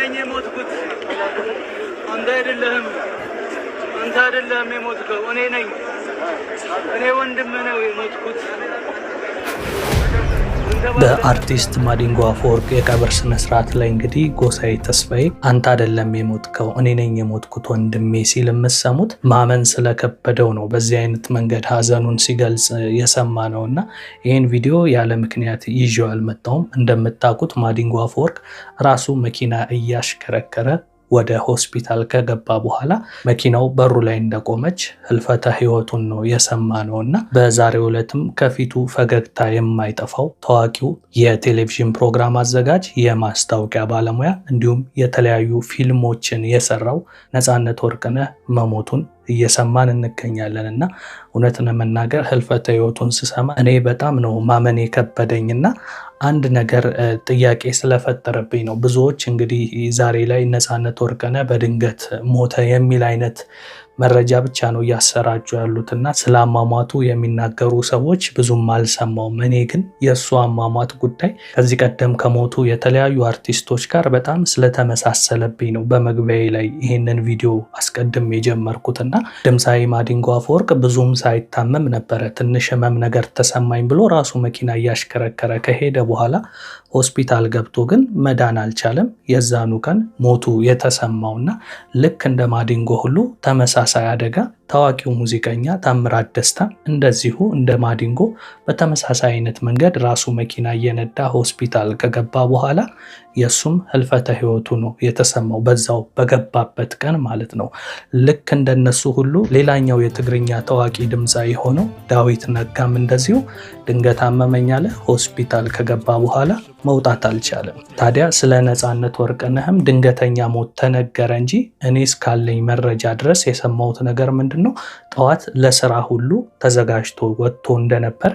ነኝ የሞትኩት። አንተ አይደለህም የሞትከው፣ እኔ ነኝ። እኔ ወንድም ነው የሞትኩት። በአርቲስት ማዲንጎ አፈወርቅ የቀብር ስነ ስርዓት ላይ እንግዲህ ጎሳዬ ተስፋዬ አንተ አይደለም የሞትከው እኔ ነኝ የሞትኩት ወንድሜ ሲል የምትሰሙት ማመን ስለከበደው ነው በዚህ አይነት መንገድ ሀዘኑን ሲገልጽ የሰማ ነውና ይህን ቪዲዮ ያለ ምክንያት ይዤው አልመጣሁም። እንደምታውቁት ማዲንጎ አፈወርቅ ራሱ መኪና እያሽከረከረ ወደ ሆስፒታል ከገባ በኋላ መኪናው በሩ ላይ እንደቆመች ህልፈተ ህይወቱን ነው የሰማነውና በዛሬው ዕለትም ከፊቱ ፈገግታ የማይጠፋው ታዋቂው የቴሌቪዥን ፕሮግራም አዘጋጅ የማስታወቂያ ባለሙያ እንዲሁም የተለያዩ ፊልሞችን የሰራው ነፃነት ወርቅነህ መሞቱን እየሰማን እንገኛለንና እውነትን ለመናገር ህልፈተ ህይወቱን ስሰማ እኔ በጣም ነው ማመን የከበደኝና አንድ ነገር ጥያቄ ስለፈጠረብኝ ነው። ብዙዎች እንግዲህ ዛሬ ላይ ነፃነት ወርቅነህ በድንገት ሞተ የሚል አይነት መረጃ ብቻ ነው እያሰራጩ ያሉትና ስለ አሟሟቱ የሚናገሩ ሰዎች ብዙም አልሰማውም። እኔ ግን የእሱ አሟሟት ጉዳይ ከዚህ ቀደም ከሞቱ የተለያዩ አርቲስቶች ጋር በጣም ስለተመሳሰለብኝ ነው በመግቢያዬ ላይ ይህንን ቪዲዮ አስቀድም የጀመርኩትና ድምፃዊ ማዲንጎ አፈወርቅ ብዙም ሳይታመም ነበረ ትንሽ ህመም ነገር ተሰማኝ ብሎ ራሱ መኪና እያሽከረከረ ከሄደ በኋላ ሆስፒታል ገብቶ ግን መዳን አልቻለም። የዛኑ ቀን ሞቱ የተሰማውና ልክ እንደ ማዲንጎ ሁሉ ተመሳሳይ አደጋ ታዋቂው ሙዚቀኛ ታምራት ደስታ እንደዚሁ እንደ ማዲንጎ በተመሳሳይ አይነት መንገድ ራሱ መኪና እየነዳ ሆስፒታል ከገባ በኋላ የሱም ህልፈተ ህይወቱ ነው የተሰማው በዛው በገባበት ቀን ማለት ነው። ልክ እንደነሱ ሁሉ ሌላኛው የትግርኛ ታዋቂ ድምፃዊ ሆነው ዳዊት ነጋም እንደዚሁ ድንገት አመመኝ አለ። ሆስፒታል ከገባ በኋላ መውጣት አልቻለም። ታዲያ ስለ ነፃነት ወርቅነህም ድንገተኛ ሞት ተነገረ እንጂ እኔ እስካለኝ መረጃ ድረስ የሰማሁት ነገር ምንድነው? ጠዋት ለስራ ሁሉ ተዘጋጅቶ ወጥቶ እንደነበር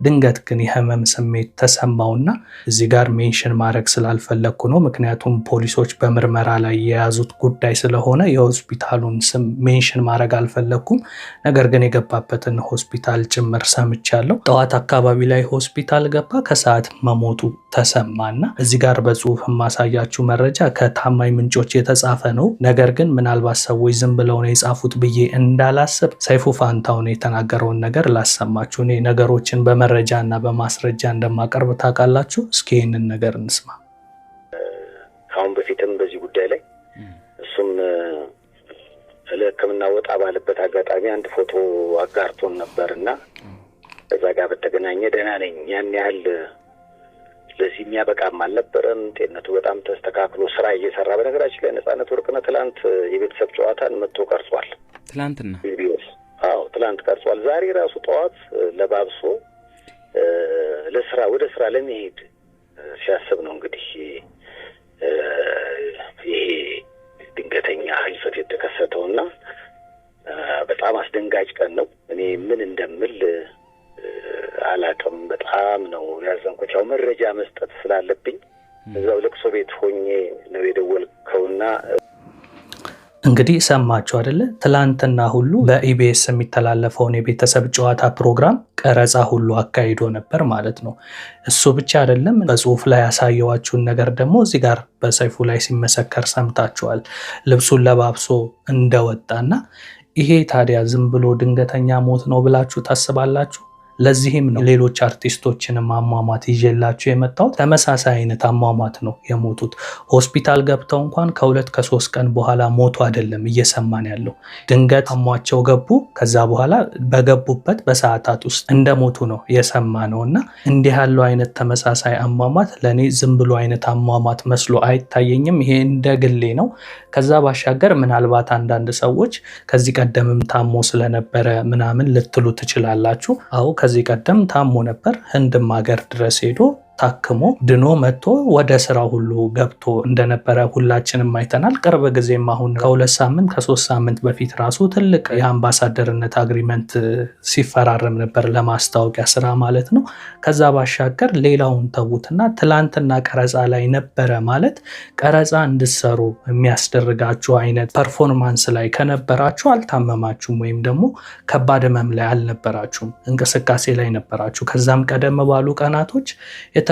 ድንገት ግን የህመም ስሜት ተሰማውና እዚህ ጋር ሜንሽን ማድረግ ስላልፈለኩ ነው። ምክንያቱም ፖሊሶች በምርመራ ላይ የያዙት ጉዳይ ስለሆነ የሆስፒታሉን ስም ሜንሽን ማድረግ አልፈለኩም። ነገር ግን የገባበትን ሆስፒታል ጭምር ሰምቻለሁ። ጠዋት አካባቢ ላይ ሆስፒታል ገባ፣ ከሰዓት መሞቱ ተሰማና እዚህ ጋር በጽሁፍ የማሳያችሁ መረጃ ከታማኝ ምንጮች የተጻፈ ነው። ነገር ግን ምናልባት ሰዎች ዝም ብለው ነው የጻፉት ብዬ እንዳላስብ ሰይፉ ፋንታሁን የተናገረውን ነገር ላሰማችሁ። እኔ ነገሮችን በመረጃ እና በማስረጃ እንደማቀርብ ታውቃላችሁ። እስኪ ይህንን ነገር እንስማ። ካሁን በፊትም በዚህ ጉዳይ ላይ እሱም ለሕክምና ወጣ ባለበት አጋጣሚ አንድ ፎቶ አጋርቶን ነበርና እዛ ጋር በተገናኘ ደህና ነኝ ያን ያህል ለዚህ የሚያበቃም አልነበረም። ጤንነቱ በጣም ተስተካክሎ ስራ እየሰራ በነገራችን ላይ ነፃነት ወርቅነህ ትላንት የቤተሰብ ጨዋታን መጥቶ ቀርጿል። ትላንትና ትላንት ቀርጿል። ዛሬ ራሱ ጠዋት ለባብሶ ለስራ ወደ ስራ ለመሄድ ሲያስብ ነው እንግዲህ ይሄ ድንገተኛ ህልፈት የተከሰተውና በጣም አስደንጋጭ ቀን ነው። እኔ ምን እንደምል አላውቅም። በጣም ነው ያዘንኩት። ያው መረጃ መስጠት ስላለብኝ እዛው ለቅሶ ቤት ሆኜ ነው የደወልከውና እንግዲህ ሰማችሁ አይደለ? ትላንትና ሁሉ በኢቢኤስ የሚተላለፈውን የቤተሰብ ጨዋታ ፕሮግራም ቀረጻ ሁሉ አካሂዶ ነበር ማለት ነው። እሱ ብቻ አይደለም፣ በጽሁፍ ላይ ያሳየዋችሁን ነገር ደግሞ እዚህ ጋር በሰይፉ ላይ ሲመሰከር ሰምታችኋል። ልብሱን ለባብሶ እንደወጣና ይሄ ታዲያ ዝም ብሎ ድንገተኛ ሞት ነው ብላችሁ ታስባላችሁ? ለዚህም ነው ሌሎች አርቲስቶችንም አሟሟት ይዤላችሁ የመጣሁት። ተመሳሳይ አይነት አሟሟት ነው የሞቱት። ሆስፒታል ገብተው እንኳን ከ2 ከ3 ቀን በኋላ ሞቱ አይደለም እየሰማን ያለው። ድንገት አሟቸው ገቡ። ከዛ በኋላ በገቡበት በሰዓታት ውስጥ እንደሞቱ ነው የሰማነው እና እንዲህ ያለው አይነት ተመሳሳይ አሟሟት ለእኔ ዝም ብሎ አይነት አሟሟት መስሎ አይታየኝም። ይሄ እንደ ግሌ ነው። ከዛ ባሻገር ምናልባት አንዳንድ ሰዎች ከዚህ ቀደምም ታሞ ስለነበረ ምናምን ልትሉ ትችላላችሁ። አዎ ከዚህ ቀደም ታሞ ነበር። ህንድም ሀገር ድረስ ሄዶ ታክሞ ድኖ መጥቶ ወደ ስራው ሁሉ ገብቶ እንደነበረ ሁላችንም አይተናል። ቅርብ ጊዜም አሁን ከ2 ሳምንት ከ3 ሳምንት በፊት ራሱ ትልቅ የአምባሳደርነት አግሪመንት ሲፈራረም ነበር ለማስታወቂያ ስራ ማለት ነው። ከዛ ባሻገር ሌላውን ተዉትና ትላንትና ቀረጻ ላይ ነበረ ማለት ቀረጻ እንድትሰሩ የሚያስደርጋችሁ አይነት ፐርፎርማንስ ላይ ከነበራችሁ አልታመማችሁም፣ ወይም ደግሞ ከባድ ህመም ላይ አልነበራችሁም፣ እንቅስቃሴ ላይ ነበራችሁ። ከዛም ቀደም ባሉ ቀናቶች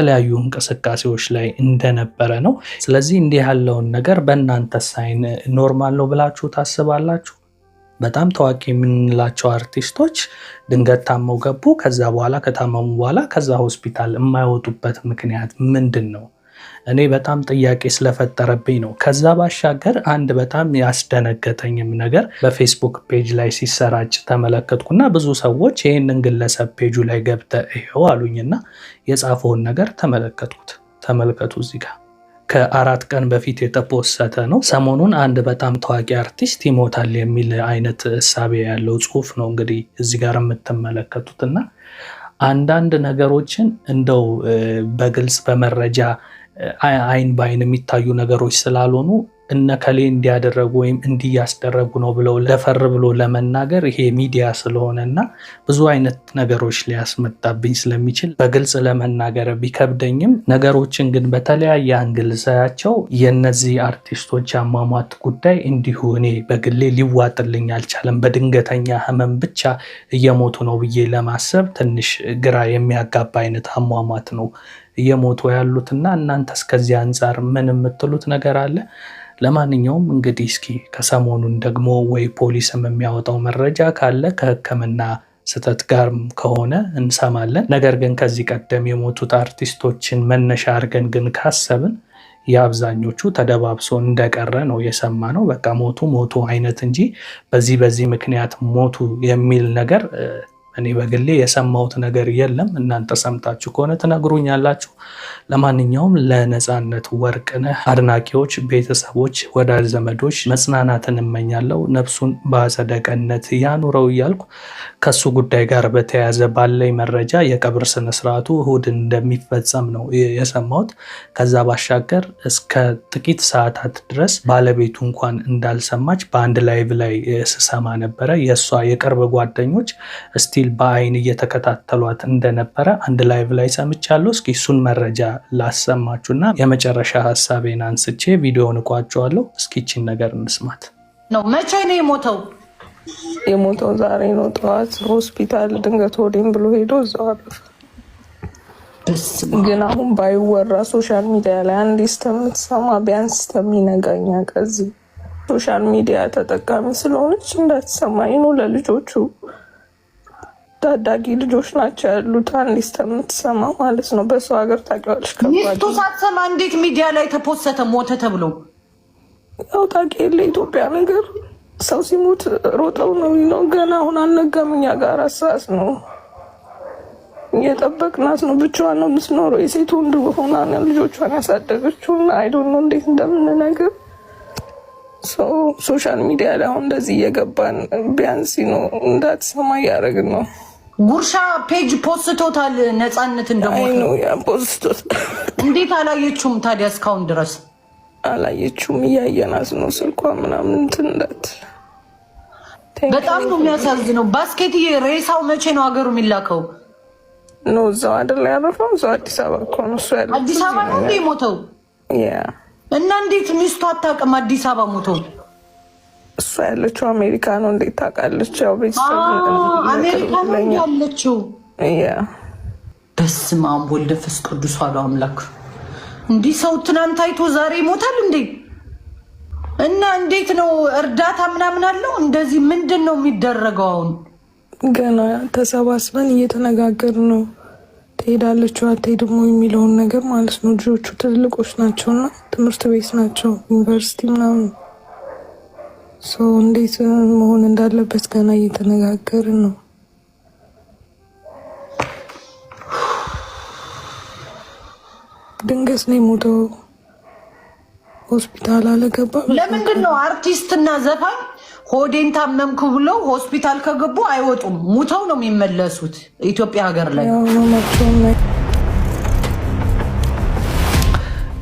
በተለያዩ እንቅስቃሴዎች ላይ እንደነበረ ነው። ስለዚህ እንዲህ ያለውን ነገር በእናንተ ሳይን ኖርማል ነው ብላችሁ ታስባላችሁ? በጣም ታዋቂ የምንላቸው አርቲስቶች ድንገት ታመው ገቡ። ከዛ በኋላ ከታመሙ በኋላ ከዛ ሆስፒታል የማይወጡበት ምክንያት ምንድን ነው? እኔ በጣም ጥያቄ ስለፈጠረብኝ ነው። ከዛ ባሻገር አንድ በጣም ያስደነገጠኝም ነገር በፌስቡክ ፔጅ ላይ ሲሰራጭ ተመለከትኩና ብዙ ሰዎች ይህንን ግለሰብ ፔጁ ላይ ገብተህ ይኸው አሉኝና የጻፈውን ነገር ተመለከትኩት። ተመልከቱ እዚህ ጋር ከ4 ቀን በፊት የተፖሰተ ነው። ሰሞኑን አንድ በጣም ታዋቂ አርቲስት ይሞታል የሚል አይነት እሳቤ ያለው ጽሁፍ ነው እንግዲህ እዚህ ጋር የምትመለከቱትና አንዳንድ ነገሮችን እንደው በግልጽ በመረጃ አይን በአይን የሚታዩ ነገሮች ስላልሆኑ እነከሌ እንዲያደረጉ ወይም እንዲያስደረጉ ነው ብለው ለፈር ብሎ ለመናገር ይሄ ሚዲያ ስለሆነና ብዙ አይነት ነገሮች ሊያስመጣብኝ ስለሚችል በግልጽ ለመናገር ቢከብደኝም ነገሮችን ግን በተለያየ አንግል ሳያቸው የነዚህ አርቲስቶች አሟሟት ጉዳይ እንዲሁ እኔ በግሌ ሊዋጥልኝ አልቻለም። በድንገተኛ ህመም ብቻ እየሞቱ ነው ብዬ ለማሰብ ትንሽ ግራ የሚያጋባ አይነት አሟሟት ነው እየሞቱ ያሉትና እናንተ እስከዚህ አንጻር ምን የምትሉት ነገር አለ? ለማንኛውም እንግዲህ እስኪ ከሰሞኑን ደግሞ ወይ ፖሊስም የሚያወጣው መረጃ ካለ ከሕክምና ስህተት ጋር ከሆነ እንሰማለን። ነገር ግን ከዚህ ቀደም የሞቱት አርቲስቶችን መነሻ አድርገን ግን ካሰብን የአብዛኞቹ ተደባብሶ እንደቀረ ነው የሰማ ነው። በቃ ሞቱ አይነት እንጂ በዚህ ምክንያት ሞቱ የሚል ነገር እኔ በግሌ የሰማሁት ነገር የለም። እናንተ ሰምታችሁ ከሆነ ትነግሩኛላችሁ። ለማንኛውም ለነፃነት ወርቅነህ አድናቂዎች፣ ቤተሰቦች፣ ወዳጅ ዘመዶች መጽናናትን እመኛለሁ። ነፍሱን በአጸደ ገነት ያኑረው እያልኩ ከሱ ጉዳይ ጋር በተያያዘ ባለኝ መረጃ የቀብር ስነስርዓቱ እሁድ እንደሚፈጸም ነው የሰማሁት። ከዛ ባሻገር እስከ ጥቂት ሰዓታት ድረስ ባለቤቱ እንኳን እንዳልሰማች በአንድ ላይቭ ላይ ስሰማ ነበረ። የእሷ የቅርብ ጓደኞች ስቲል በአይን እየተከታተሏት እንደነበረ አንድ ላይቭ ላይ ሰምቻለሁ። እስኪ እሱን መረጃ ላሰማችሁና የመጨረሻ ሀሳቤን አንስቼ ቪዲዮውን እቋጨዋለሁ። እስኪ ይህችን ነገር እንስማት። መቼ ነው የሞተው? የሞተው ዛሬ ነው ጠዋት ሆስፒታል ድንገት ሆዴን ብሎ ሄዶ እዛው አረፈ። ግን አሁን ባይወራ ሶሻል ሚዲያ ላይ አንዴ ስተምትሰማ ቢያንስ ስተሚነጋኛ ከዚህ ሶሻል ሚዲያ ተጠቃሚ ስለሆነች እንዳትሰማኝ ነው። ለልጆቹ ታዳጊ ልጆች ናቸው ያሉት። አንዴ ስተምትሰማ ማለት ነው። በሰው ሀገር ታውቂዋለሽ ከባድ ሚስቱ ሳትሰማ እንዴት ሚዲያ ላይ ተፖሰተ ሞተ ተብሎ? ያው ታውቂ የለ ኢትዮጵያ ነገር ሰው ሲሞት ሮጠው ነው። ገና አሁን አልነጋም። እኛ ጋር 4 ሰዓት ነው እየጠበቅናት ነው። ብቻዋን ነው የምትኖረው። የሴት ወንድ ሆና ልጆቿን ያሳደገችው። አይ ዶንት ኖ እንዴት እንደምንነግር ሶሻል ሚዲያ ላይ አሁን እንደዚህ እየገባን ቢያንስ ነው እንዳትሰማ እያደረግን ነው። ጉርሻ ፔጅ ፖስቶታል ነፃነት እንደሞት ነው ፖስቶታል። እንዴት አላየችውም ታዲያ? እስካሁን ድረስ አላየችውም። እያየናት ነው ስልኳ ምናምን እንትን እንዳትል። በጣም ነው የሚያሳዝነው። ባስኬት ሬሳው መቼ ነው ሀገሩ የሚላከው? ነው እዛው አይደል ያረፈው? እዛው አዲስ አበባ እኮ ነው እሱ ያለው። አዲስ አበባ ነው እንዴ ሞተው? እና እንዴት ሚስቱ አታውቅም አዲስ አበባ ሞተው? እሷ ያለችው አሜሪካ ነው። እንዴት ታውቃለች? ያው ቤተሰብ አሜሪካ ነው ያለችው። በስመ አብ ወወልድ ወመንፈስ ቅዱስ አሐዱ አምላክ። እንዲህ ሰው ትናንት አይቶ ዛሬ ይሞታል እንዴ? እና እንዴት ነው እርዳታ ምናምን አለው? እንደዚህ ምንድን ነው የሚደረገው? አሁን ገና ተሰባስበን እየተነጋገርን ነው። ትሄዳለች አትሄድም የሚለውን ነገር ማለት ነው። ልጆቹ ትልቆች ናቸውና ትምህርት ቤት ናቸው፣ ዩኒቨርሲቲ ምናምን። እንዴት መሆን እንዳለበት ገና እየተነጋገርን ነው። ድንገት ነው የሞተው። ሆስፒታል አልገባም። ለምንድን ነው አርቲስትና ዘፋኝ ሆዴን ታመምኩ ብለው ሆስፒታል ከገቡ አይወጡም? ሙተው ነው የሚመለሱት። ኢትዮጵያ ሀገር ላይ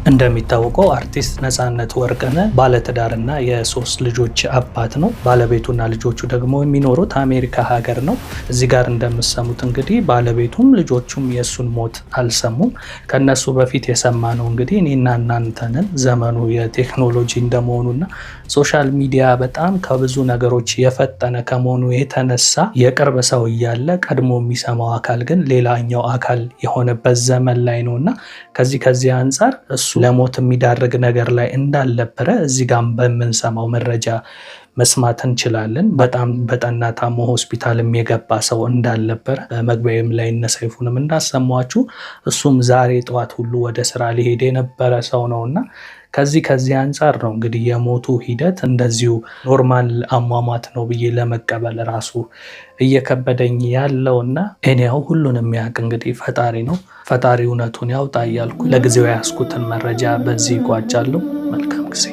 እንደሚታወቀው አርቲስት ነፃነት ወርቅነህ ባለትዳርና የ3 ልጆች አባት ነው። ባለቤቱና ልጆቹ ደግሞ የሚኖሩት አሜሪካ ሀገር ነው። እዚህ ጋር እንደምሰሙት እንግዲህ ባለቤቱም ልጆቹም የእሱን ሞት አልሰሙም። ከነሱ በፊት የሰማነው እንግዲህ እኔና እናንተንን ዘመኑ የቴክኖሎጂ እንደመሆኑና ሶሻል ሚዲያ በጣም ከብዙ ነገሮች የፈጠነ ከመሆኑ የተነሳ የቅርብ ሰው እያለ ቀድሞ የሚሰማው አካል ግን ሌላኛው አካል የሆነበት ዘመን ላይ ነውና ከዚህ አንጻር እሱ ለሞት የሚዳርግ ነገር ላይ እንዳልነበረ እዚህ ጋር በምንሰማው መረጃ መስማት እንችላለን። በጣም በጠና ታሞ ሆስፒታልም የገባ ሰው እንዳልነበረ መግቢያም ላይ እነ ሰይፉንም እንዳሰማችሁ እሱም ዛሬ ጠዋት ሁሉ ወደ ስራ ሊሄድ የነበረ ሰው ነውና ከዚህ አንጻር ነው እንግዲህ የሞቱ ሂደት እንደዚሁ ኖርማል አሟሟት ነው ብዬ ለመቀበል ራሱ እየከበደኝ ያለውና እኔው ሁሉንም ያውቅ እንግዲህ ፈጣሪ ነው። ፈጣሪ እውነቱን ያውጣ እያልኩ ለጊዜው ያስኩትን መረጃ በዚህ ይጓጫለሁ። መልካም ጊዜ።